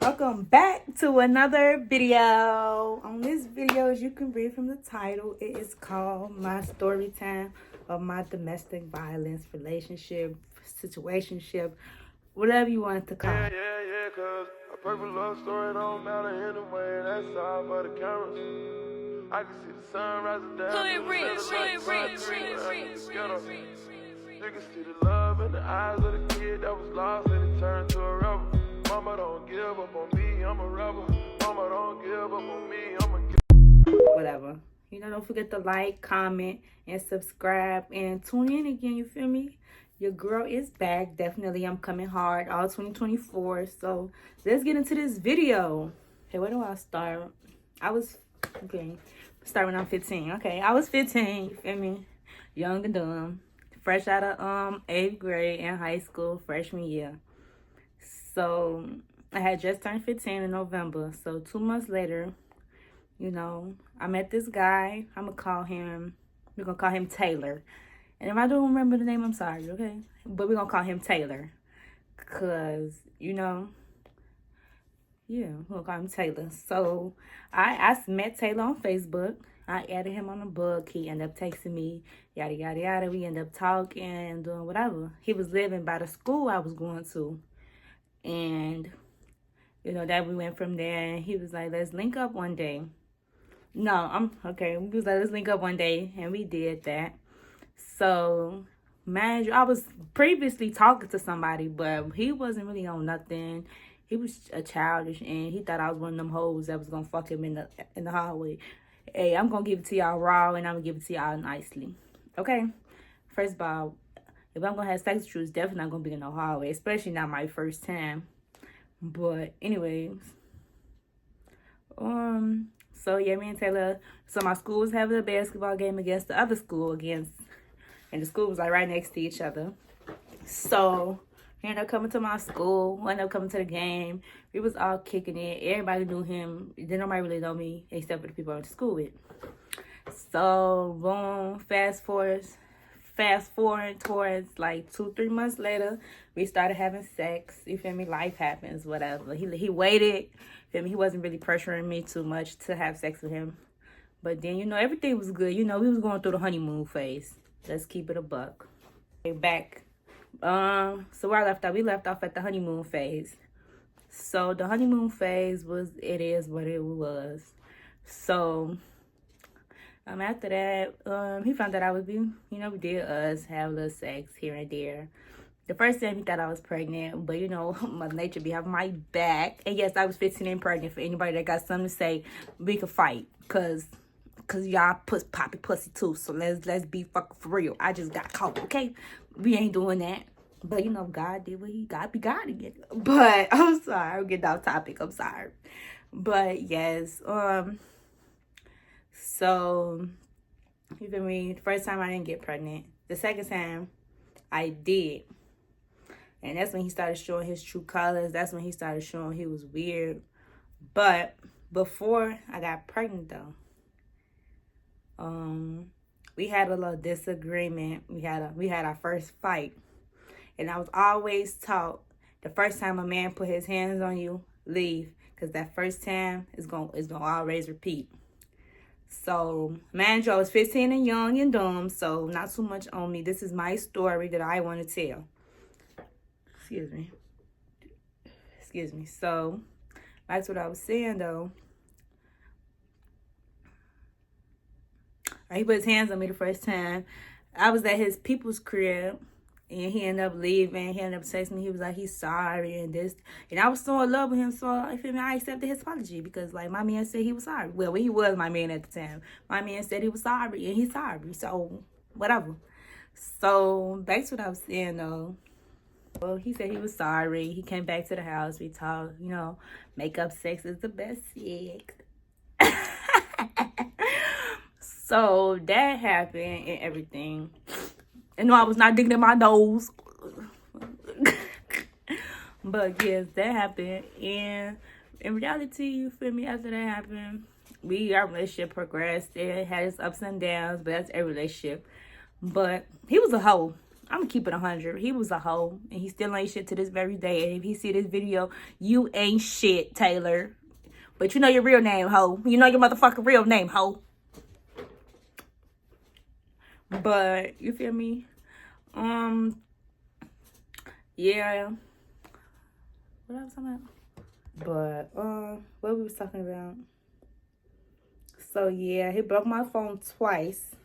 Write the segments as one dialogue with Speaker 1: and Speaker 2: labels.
Speaker 1: welcome back to another video. On this video, as you can read from the title, it is called My Story Time of My Domestic Violence Relationship, Situationship, whatever you want it to call it.
Speaker 2: Yeah, cause a perfect love story don't matter anyway. That's all for the cameras. I can see the sun rising down. You can see the love in the eyes of the kid that was lost and it turned to a rebel. Mama don't give up on me, I'm a rebel. Mama don't give up on me, I'm a
Speaker 1: whatever. Don't forget to like, comment, and subscribe. And tune in again, you feel me? Your girl is back. Definitely, I'm coming hard all 2024. So, let's get into this video. Okay, where do I start? Start when I'm 15. Okay, I was 15, you feel me? Young and dumb. Fresh out of 8th grade in high school, freshman year. So, I had just turned 15 in November. So, 2 months later, I met this guy. we're going to call him Taylor. And if I don't remember the name, I'm sorry, okay? But we're going to call him Taylor. Because, we're going to call him Taylor. So, I met Taylor on Facebook. I added him on the book. He ended up texting me, yada, yada, yada. We ended up talking and doing whatever. He was living by the school I was going to. And, that we went from there. And he was like, let's link up one day. No, okay. We was like, let's link up one day. And we did that. So, man, I was previously talking to somebody, but he wasn't really on nothing. He was a childish, and he thought I was one of them hoes that was going to fuck him in the hallway. Hey, I'm going to give it to y'all raw, and I'm going to give it to y'all nicely. Okay? First of all, if I'm going to have sex with you, it's definitely not going to be in the hallway, especially not my first time. But anyways, so yeah, me and Taylor, so my school was having a basketball game against the other school and the school was like right next to each other. So he ended up coming to my school, ended up coming to the game. We was all kicking it. Everybody knew him. Then nobody really know me except for the people I went to school with. So boom, fast forward towards like 2-3 months later, we started having sex. You feel me? Life happens, whatever. He waited. Feel me? He wasn't really pressuring me too much to have sex with him. But then, everything was good. We was going through the honeymoon phase. Let's keep it a buck. Back. So where I left off, we left off at the honeymoon phase. So the honeymoon phase it is what it was. So after that, he found out I was we did have a little sex here and there. The first time he thought I was pregnant, but Mother Nature be having my back. And yes, I was 15 and pregnant. For anybody that got something to say, we could fight, cause y'all poppy pussy too. So let's be fucking for real. I just got caught, okay? We ain't doing that. But God did what he got. Be God again. But I'm sorry, I'm getting off topic. I'm sorry. But yes, so you feel me? The first time I didn't get pregnant. The second time I did. And that's when he started showing his true colors. That's when he started showing he was weird. But before I got pregnant though, we had a little disagreement. We had our first fight. And I was always taught the first time a man put his hands on you, leave. Because that first time is gonna always repeat. So, man, I was 15 and young and dumb, so not too much on me. This is my story that I want to tell. Excuse me. So, that's what I was saying, though. He put his hands on me the first time. I was at his people's crib, and he ended up leaving. He ended up texting me. He was like, he's sorry and this. And I was so in love with him, so I accepted his apology because, like, my man said he was sorry. Well, he was my man at the time. My man said he was sorry, and he's sorry. So, whatever. So, back to what I was saying, though. Well, he said he was sorry. He came back to the house. We talked, makeup sex is the best sex. So, that happened and everything. And no, I was not digging in my nose. But yes, that happened. And in reality, you feel me, after that happened, our relationship progressed. It had its ups and downs, but that's a relationship. But he was a hoe. I'm gonna keep it 100. He was a hoe, and he still ain't shit to this very day. And if he see this video, you ain't shit, Taylor. But you know your real name, hoe. You know your motherfucking real name, hoe. But you feel me? Yeah. What I was talking about? But what we was talking about? So yeah, he broke my phone twice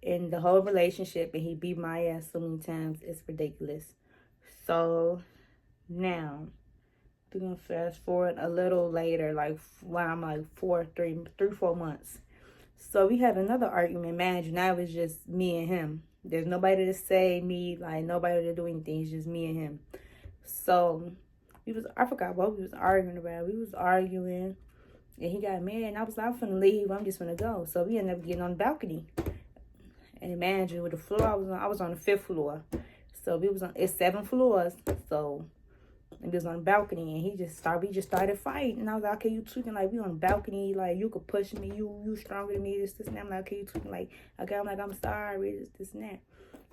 Speaker 1: in the whole relationship, and he beat my ass so many times. It's ridiculous. So now we're gonna fast forward a little later, like when I'm like 4 months. So we had another argument. Man, now it's just me and him. There's nobody to say me, like nobody to do anything. It's just me and him. So I forgot what we was arguing about. We was arguing, and he got mad, and I was like, I'm finna leave. I'm just finna go. So we ended up getting on the balcony. And imagine with the floor I was on the 5th floor. So it's 7 floors. So we was on the balcony, and we just started fighting. And I was like, okay, you tweaking, like we on the balcony, like you could push me, you stronger than me, this and that. I'm like, okay, you tweaking, like, okay, I'm like, I'm sorry, this and that.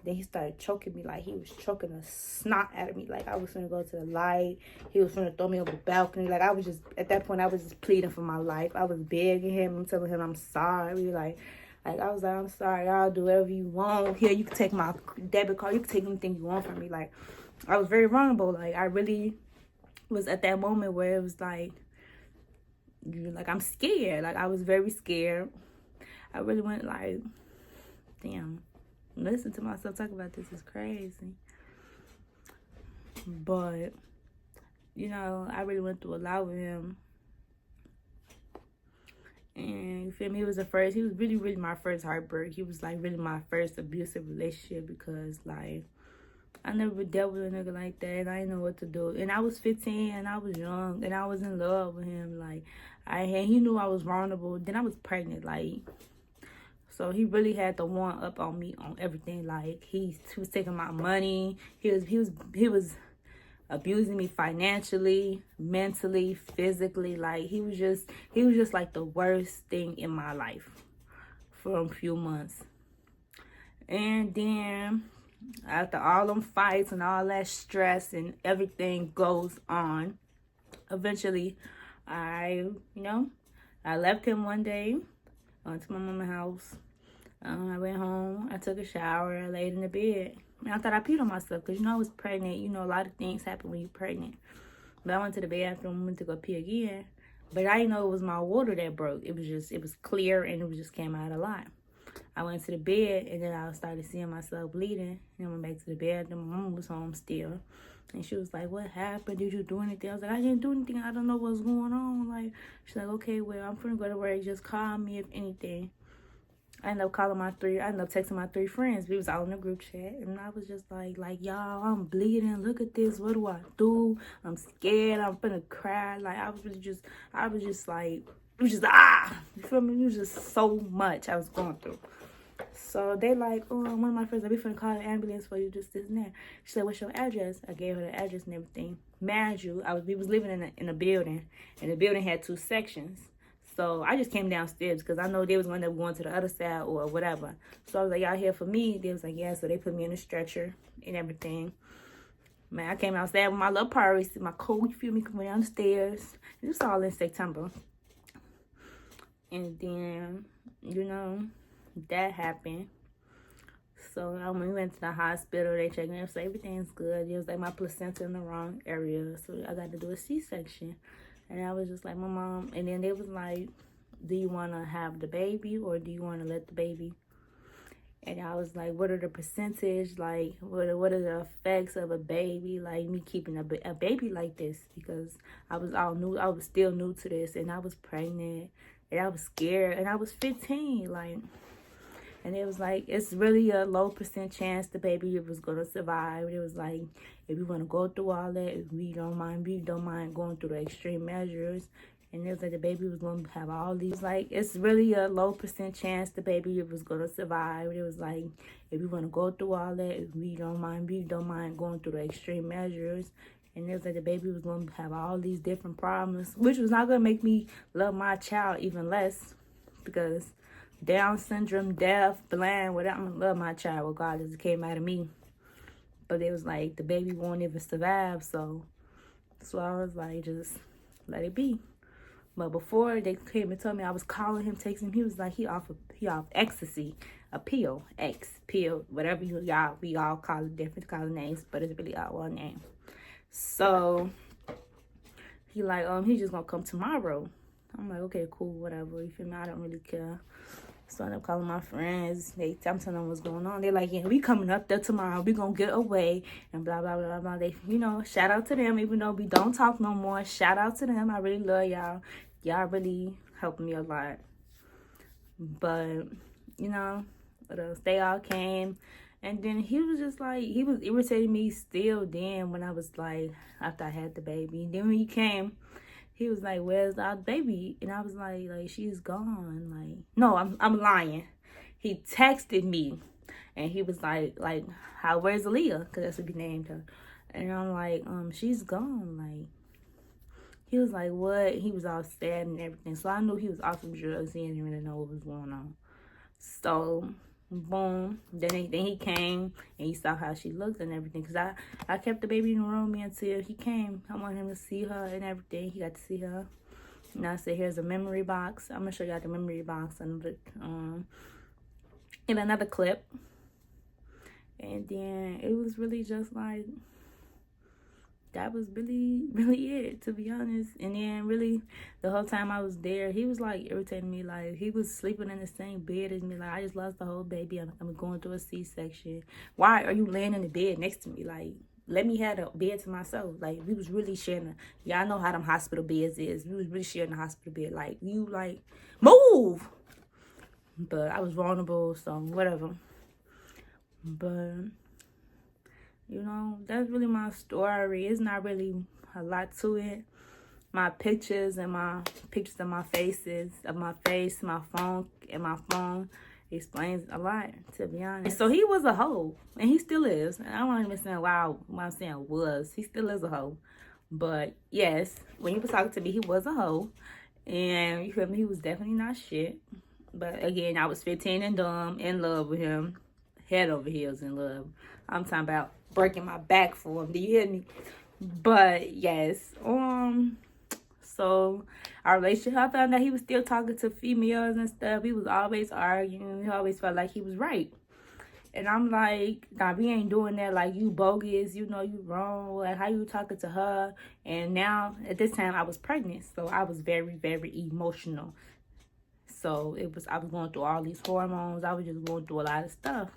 Speaker 1: Then he started choking me, like he was choking the snot out of me. Like I was gonna go to the light. He was gonna throw me over the balcony. Like at that point, I was just pleading for my life. I was begging him. I'm telling him I'm sorry. Like I was like, I'm sorry. I'll do whatever you want. Here, you can take my debit card. You can take anything you want from me. Like I was very vulnerable. Like I really was at that moment where it was like I'm scared. Like I was very scared. I really went like, damn. Listen to myself talk about this is crazy. But, you know, I really went through a lot with him. And you feel me? He was really, really my first heartbreak. He was like really my first abusive relationship because like I never dealt with a nigga like that, and I didn't know what to do. And I was 15 and I was young and I was in love with him. Like he knew I was vulnerable. Then I was pregnant, like. So he really had the one up on me on everything. Like he was taking my money. He was abusing me financially, mentally, physically. Like he was just like the worst thing in my life for a few months. And then after all them fights and all that stress and everything goes on, eventually I left him one day. I went to my mama's house. I went home. I took a shower. I laid in the bed. And I thought I peed on myself because, I was pregnant. A lot of things happen when you're pregnant. But I went to the bathroom, went to go pee again. But I didn't know it was my water that broke. It was clear and it just came out a lot. I went to the bed and then I started seeing myself bleeding. And I went back to the bed. And my mom was home still. And she was like, what happened? Did you do anything? I was like, I didn't do anything. I don't know what's going on. Like, she's like, okay, well, I'm finna go to work. Just call me if anything. I ended up texting my 3 friends. We was all in a group chat. And I was just like, y'all, I'm bleeding. Look at this. What do I do? I'm scared. I'm finna cry. Like, I was just like, it was just, you feel me? It was just so much I was going through. So they like, one of my friends, like, we finna call an ambulance for you, this and that. She said, what's your address? I gave her the address and everything. Mind you, we was living in a building, and the building had 2 sections. So I just came downstairs because I know they was going to go to the other side or whatever. So I was like, y'all here for me? They was like, yeah. So they put me in a stretcher and everything. Man, I came outside with my little purse, my coat, you feel me, coming down the stairs. It was all in September. And then, that happened. So when we went to the hospital, they checked me up, so everything's good. It was like my placenta in the wrong area. So I got to do a C-section. And I was just like, my mom, and then they was like, do you want to have the baby or do you want to let the baby? And I was like, what are the percentage? Like, what are the effects of a baby? Like, me keeping a baby like this? Because I was still new to this, and I was pregnant, and I was scared, and I was 15, like. And it was like, it's really a low % chance the baby was going to survive. It was like, if you want to go through all that, if we don't mind going through the extreme measures. And it was like the baby was going to have all these, like, it's really a low % chance the baby was going to survive. It was like, if you want to go through all that, if we don't mind going through the extreme measures. And it was like the baby was going to have all these different problems, which was not going to make me love my child even less, because Down syndrome, deaf, blind, whatever, I'm gonna love my child regardless. It came out of me. But it was like the baby won't even survive, so I was like, just let it be. But before they came and told me, I was calling him, texting him. He was like, he off ecstasy, a pill, pill, whatever we all call it, different kind of names, but it's really all one name. So he like, he's just gonna come tomorrow. I'm like, okay, cool, whatever. You feel me? I don't really care. So I ended up calling my friends. I'm telling them what's going on. They're like, yeah, we coming up there tomorrow. We gonna get away and blah, blah, blah, blah. They, shout out to them. Even though we don't talk no more, shout out to them. I really love y'all. Y'all really helped me a lot. But, what else? They all came. And then he was just like, he was irritating me still then when I was like, after I had the baby. And then when he came, he was like, where's our baby? And I was like, she's gone. Like, no, I'm lying. He texted me and he was like, where's Aaliyah? Because that's what he named her. And I'm like, she's gone. Like, he was like, what? He was all sad and everything. So I knew he was off some drugs. He didn't really know what was going on. So, boom. Then he came and he saw how she looked and everything. Because I kept the baby in the room until he came. I wanted him to see her and everything. He got to see her. And I said, here's a memory box. I'm going to show y'all the memory box in another clip. And then it was really just like, that was really, really it, to be honest. And then really, the whole time I was there, he was like irritating me. Like, he was sleeping in the same bed as me. Like, I just lost the whole baby. I'm going through a C-section. Why are you laying in the bed next to me? Like, let me have the bed to myself. Like, we was really sharing. Y'all know how them hospital beds is. We was really sharing the hospital bed. Like, you, like, move! But I was vulnerable, so whatever. But that's really my story. It's not really a lot to it. My pictures of my faces, of my face, my phone, and my phone explains a lot, to be honest. So he was a hoe, and he still is. And I don't even say why I'm saying was. He still is a hoe. But yes, when he was talking to me, he was a hoe. And you feel me? He was definitely not shit. But again, I was 15 and dumb, in love with him. Head over heels in love. I'm talking about breaking my back for him. Do you hear me? But yes, so our relationship, I found out he was still talking to females and stuff. He was always arguing. He always felt like he was right. And I'm like, nah, we ain't doing that. Like, you bogus. You wrong. Like, how you talking to her? And now, at this time, I was pregnant. So I was very, very emotional. So I was going through all these hormones. I was just going through a lot of stuff.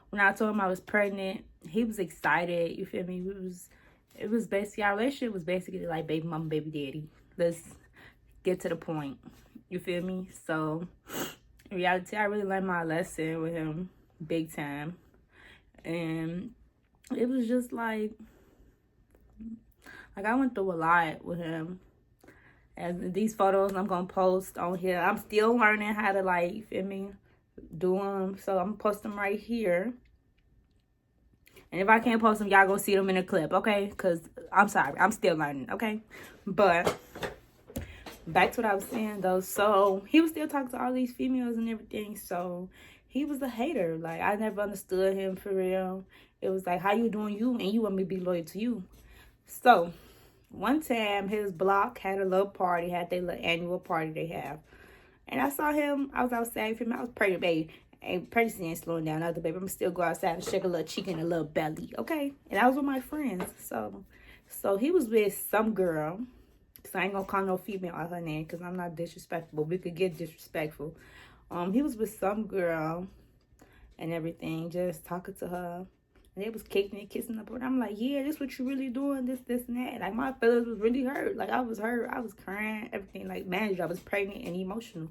Speaker 1: When I told him I was pregnant, he was excited. You feel me? It was basically, our relationship was basically like baby mama, baby daddy. Let's get to the point. You feel me? So, in reality, I really learned my lesson with him big time. And it was just like I went through a lot with him. And these photos I'm going to post on here. I'm still learning how to, like, you feel me, do them. So I'm going to post them right here. And if I can't post them, y'all go see them in a clip, okay? Because I'm sorry. I'm still learning, okay? But back to what I was saying, though. So he was still talking to all these females and everything. So he was a hater. Like, I never understood him for real. It was like, how you doing you? And you want me to be loyal to you. So one time, his block had a little party, had their little annual party they have. And I saw him. I was outside with him. I was pregnant, baby. And pregnancy ain't slowing down. Other baby, I'm going to still go outside and shake a little cheek and a little belly, okay? And I was with my friends. So he was with some girl. Because I ain't going to call no female out her name because I'm not disrespectful. We could get disrespectful. He was with some girl and everything, just talking to her. And they was kicking and kissing up. And I'm like, yeah, this what you really doing, this, and that. Like, my feelings was really hurt. Like, I was hurt. I was crying, everything. Like, manager, I was pregnant and emotional.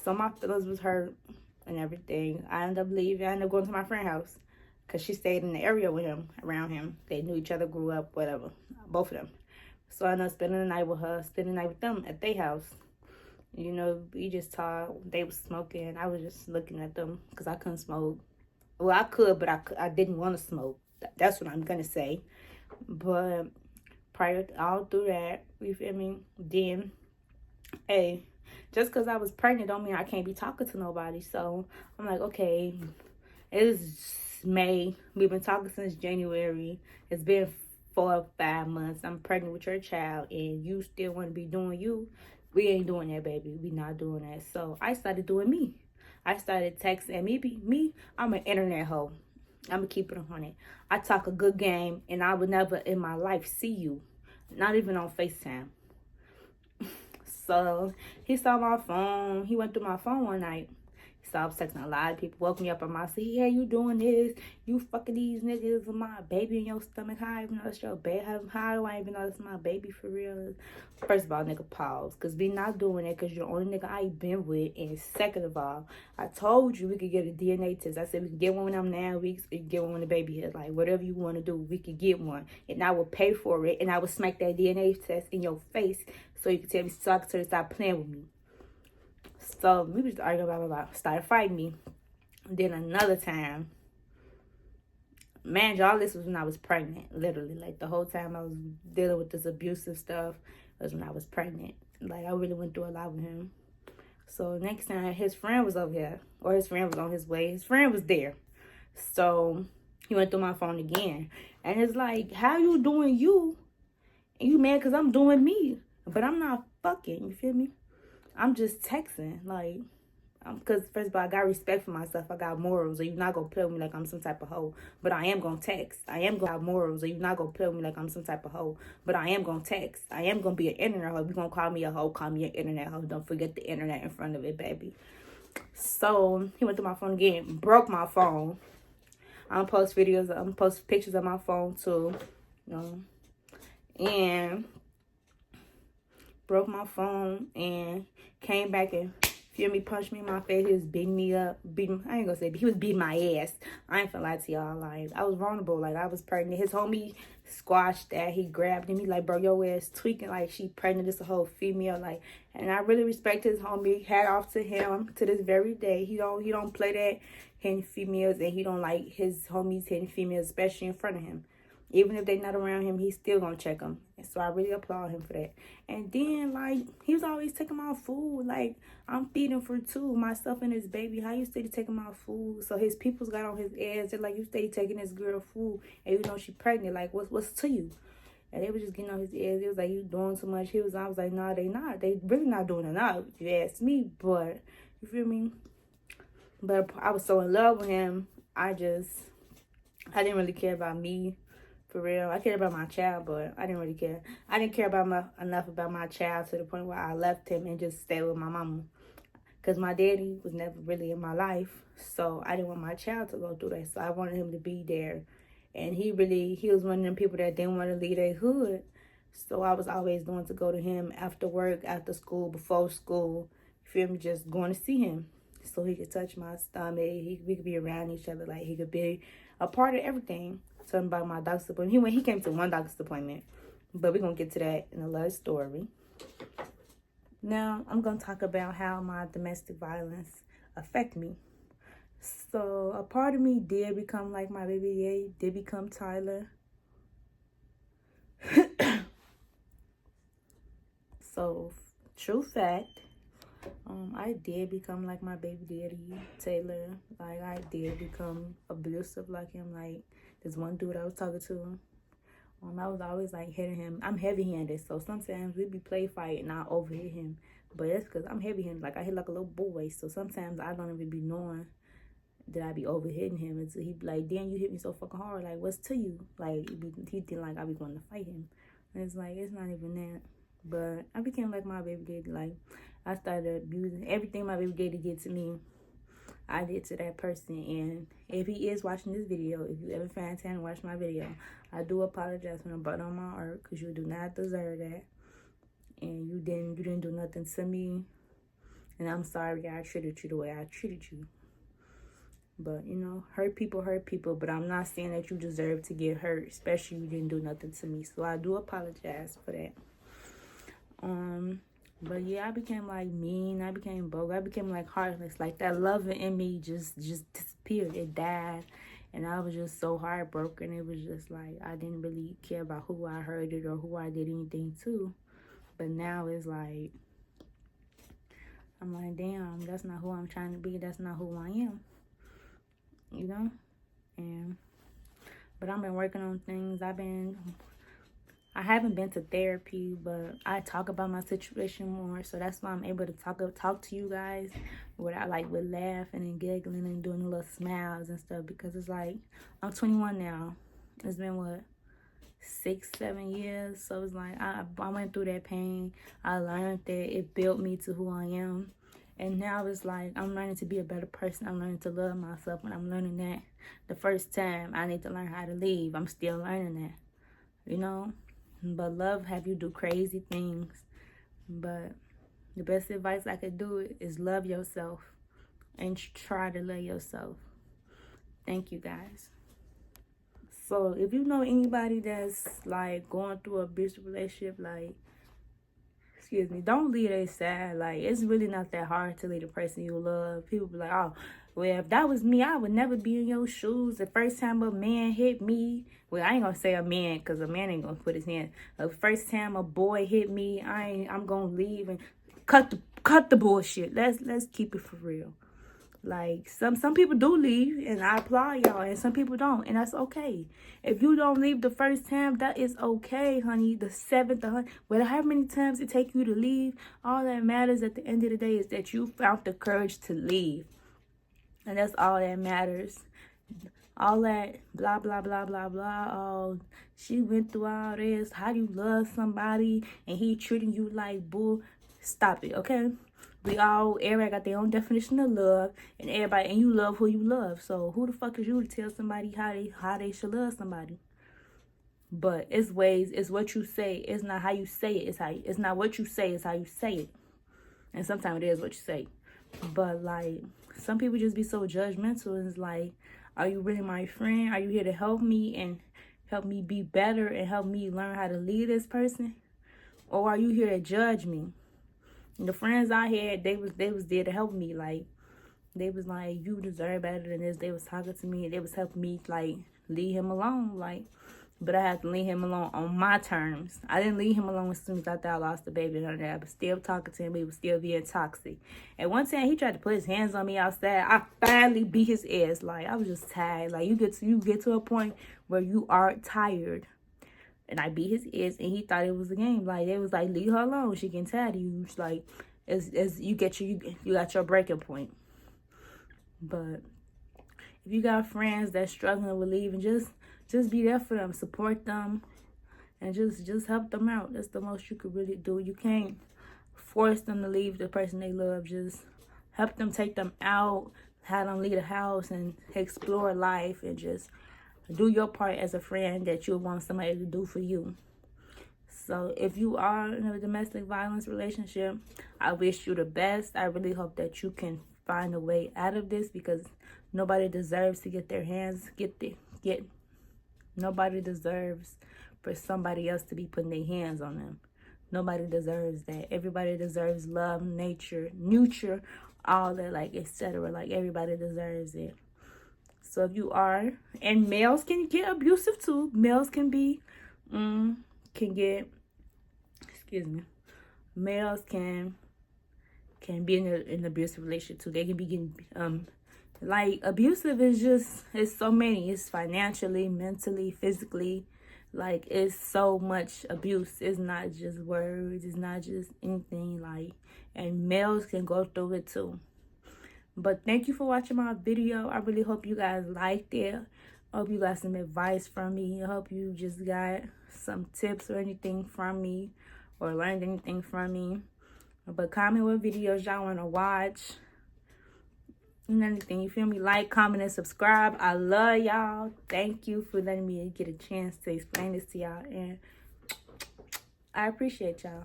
Speaker 1: So my feelings was hurt and everything. I ended up leaving. I ended up going to my friend's house. Because she stayed in the area with him, around him. They knew each other, grew up, whatever. Both of them. So I ended up spending the night with her, spending the night with them at their house. We just talked. They was smoking. I was just looking at them because I couldn't smoke. Well, I could, but I didn't want to smoke. That's what I'm going to say. But prior to all through that, you feel me? Then, hey, just because I was pregnant don't mean I can't be talking to nobody. So I'm like, okay, it was May. We've been talking since January. It's been 4 or 5 months. I'm pregnant with your child, and you still want to be doing you. We ain't doing that, baby. We not doing that. So I started doing me. I started texting. And me, I'm an internet hoe. I'm going to keep it on it. I talk a good game, and I would never in my life see you. Not even on FaceTime. So he saw my phone. He went through my phone one night. So I was texting a lot of people. Woke me up on my seat. Yeah, you doing this? You fucking these niggas with my baby in your stomach. How I even know it's your baby? How do I even know it's my baby for real? First of all, nigga, pause. Because we not doing it because you're the only nigga I been with. And second of all, I told you we could get a DNA test. I said we can get one when I'm 9 weeks. We can get one when the baby is. Like, whatever you want to do, we could get one. And I will pay for it. And I will smack that DNA test in your face so you can tell me, stop playing with me. So we was arguing, blah, blah, blah. Started fighting me. Then another time, man, all this was when I was pregnant. Literally, like the whole time I was dealing with this abusive stuff was when I was pregnant. Like I really went through a lot with him. So next time his friend was over here, or his friend was on his way. His friend was there. So he went through my phone again. And it's like, how you doing you? And you mad because I'm doing me. But I'm not fucking, you feel me? I'm just texting, like, because first of all, I got respect for myself. I got morals, or you're not going to play with me like I'm some type of hoe. But I am going to text. I am going to have morals, or you're not going to play with me like I'm some type of hoe. But I am going to text. I am going to be an internet hoe. If you're going to call me a hoe, call me an internet hoe. Don't forget the internet in front of it, baby. So he went through my phone again, broke my phone. I'm going to post videos. I'm going to post pictures of my phone, too. You know, and broke my phone and came back and feel me, punched me in my face. He was beating me up, I ain't gonna say, but he was beating my ass. I ain't finna lie to y'all. Like, I was vulnerable. Like, I was pregnant. His homie squashed that. He grabbed him. He like, bro, your ass tweaking. Like, she pregnant. This a whole female. Like, and I really respect his homie. Hat off to him to this very day. He don't play that hitting females, and he don't like his homies hitting females, especially in front of him. Even if they not around him, he's still gonna check them. And so I really applaud him for that. And then, like, he was always taking my food. Like, I'm feeding for 2, myself and his baby. How you steady taking my food? So his peoples got on his ass. They're like, you steady taking this girl food, and you know she pregnant. Like, what's to you? And they was just getting on his ass. It was like, you doing too much. I was like, nah, they not. They really not doing enough, if you ask me. But, you feel me? But I was so in love with him. I didn't really care about me. For real, I cared about my child, but I didn't really care. I didn't care enough about my child to the point where I left him and just stayed with my mama. Because my daddy was never really in my life, so I didn't want my child to go through that. So I wanted him to be there. And he was one of them people that didn't want to leave their hood. So I was always going to go to him after work, after school, before school. You feel me? Just going to see him. So he could touch my stomach. We could be around each other. Like, he could be a part of everything. Talking about my doctor's appointment. He came to one doctor's appointment. But we're going to get to that in a love story. Now, I'm going to talk about how my domestic violence affect me. So, a part of me did become like my baby daddy, did become Tyler. So, true fact, I did become like my baby daddy, Taylor. Like, I did become abusive like him. Like, this one dude I was talking to, I was always like hitting him. I'm heavy-handed, so sometimes we be play fighting and I overhit him. But that's because I'm heavy-handed. Like, I hit like a little boy, so sometimes I don't even be knowing that I be overhitting him until he be like, damn, you hit me so fucking hard. Like, what's to you? Like, he think like I be going to fight him. And it's like, it's not even that. But I became like my baby daddy. Like, I started abusing everything my baby daddy did to me. I did to that person. And if he is watching this video, if you ever find time to watch my video, I do apologize when I brought on my art, because you do not deserve that. And you didn't do nothing to me. And I'm sorry I treated you the way I treated you. But, you know, hurt people, but I'm not saying that you deserve to get hurt, especially you didn't do nothing to me. So I do apologize for that. But yeah, I became like mean. I became broke. I became like heartless. Like, that love in me just disappeared. It died. And I was just so heartbroken. It was just like, I didn't really care about who I hurted or who I did anything to. But now it's like, I'm like, damn, that's not who I'm trying to be. That's not who I am. You know? But I've been working on things. I haven't been to therapy, but I talk about my situation more, so that's why I'm able to talk to you guys without with laughing and giggling and doing little smiles and stuff, because it's like I'm 21 now. It's been what, 6-7 years, so it's like I went through that pain. I learned that it built me to who I am, and now it's like I'm learning to be a better person. I'm learning to love myself, and I'm learning that the first time I need to learn how to leave. I'm still learning that, you know. But love have you do crazy things. But the best advice I could do is love yourself and try to love yourself. Thank you, guys. So if you know anybody that's like going through an abusive relationship, don't leave their side. It's really not that hard to leave the person you love. People be like, oh, well, if that was me, I would never be in your shoes. The first time a man hit me, well, I ain't gonna say a man, because a man ain't gonna put his hand. The first time a boy hit me, I'm gonna leave and cut the bullshit. Let's keep it for real. Some people do leave, and I applaud y'all, and some people don't, and that's okay. If you don't leave the first time, that is okay, honey. The 7th, however many times it take you to leave, all that matters at the end of the day is that you found the courage to leave. And that's all that matters. All that blah, blah, blah, blah, blah. Oh, she went through all this. How do you love somebody and he treating you like bull? Stop it, okay? Everybody got their own definition of love, and you love who you love. So who the fuck is you to tell somebody how they should love somebody? But it's what you say. It's not how you say it. It's not what you say. It's how you say it. And sometimes it is what you say. But some people just be so judgmental. And it's like, are you really my friend? Are you here to help me and help me be better and help me learn how to lead this person? Or are you here to judge me? And the friends I had, they was there to help me. They was like, you deserve better than this. They was talking to me, and they was helping me leave him alone. But I had to leave him alone on my terms. I didn't leave him alone as soon as I thought I lost the baby and all that. I was still talking to him. He was still being toxic. At one time, he tried to put his hands on me outside. I finally beat his ass. I was just tired. You get to a point where you are tired. And I beat his ass, and he thought it was a game. They was like, leave her alone. She getting tired of you. It's you got your breaking point. But if you got friends that's struggling with leaving, just be there for them, support them, and just help them out. That's the most you could really do. You can't force them to leave the person they love. Just help them, take them out, have them leave the house and explore life, and just do your part as a friend that you want somebody to do for you. So if you are in a domestic violence relationship, I wish you the best. I really hope that you can find a way out of this, because nobody deserves to nobody deserves for somebody else to be putting their hands on them. Nobody deserves that. Everybody deserves love, nature, nurture, all that, etc. Everybody deserves it. So if you are, and males can get abusive too. Males can be, males can be in an abusive relationship too. They can be getting, abusive it's so many. It's financially, mentally, physically. It's so much abuse. It's not just words. It's not just anything. And males can go through it too. But thank you for watching my video. I really hope you guys liked it. I hope you got some advice from me. I hope you just got some tips or anything from me, or learned anything from me. But comment what videos y'all want to watch. And anything, you feel me? Like, comment, and subscribe. I love y'all. Thank you for letting me get a chance to explain this to y'all. And I appreciate y'all.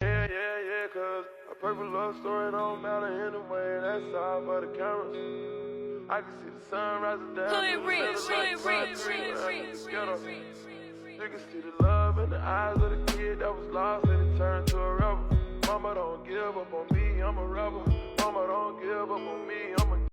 Speaker 2: Yeah, cause a perfect love story don't matter anyway. That's all for the cameras. I can see the sun rising down. You can see the love in the eyes of the kid that was lost and it turned to a rebel. Mama don't give up on me, I'm a rebel. Mama don't give up on me, I'm a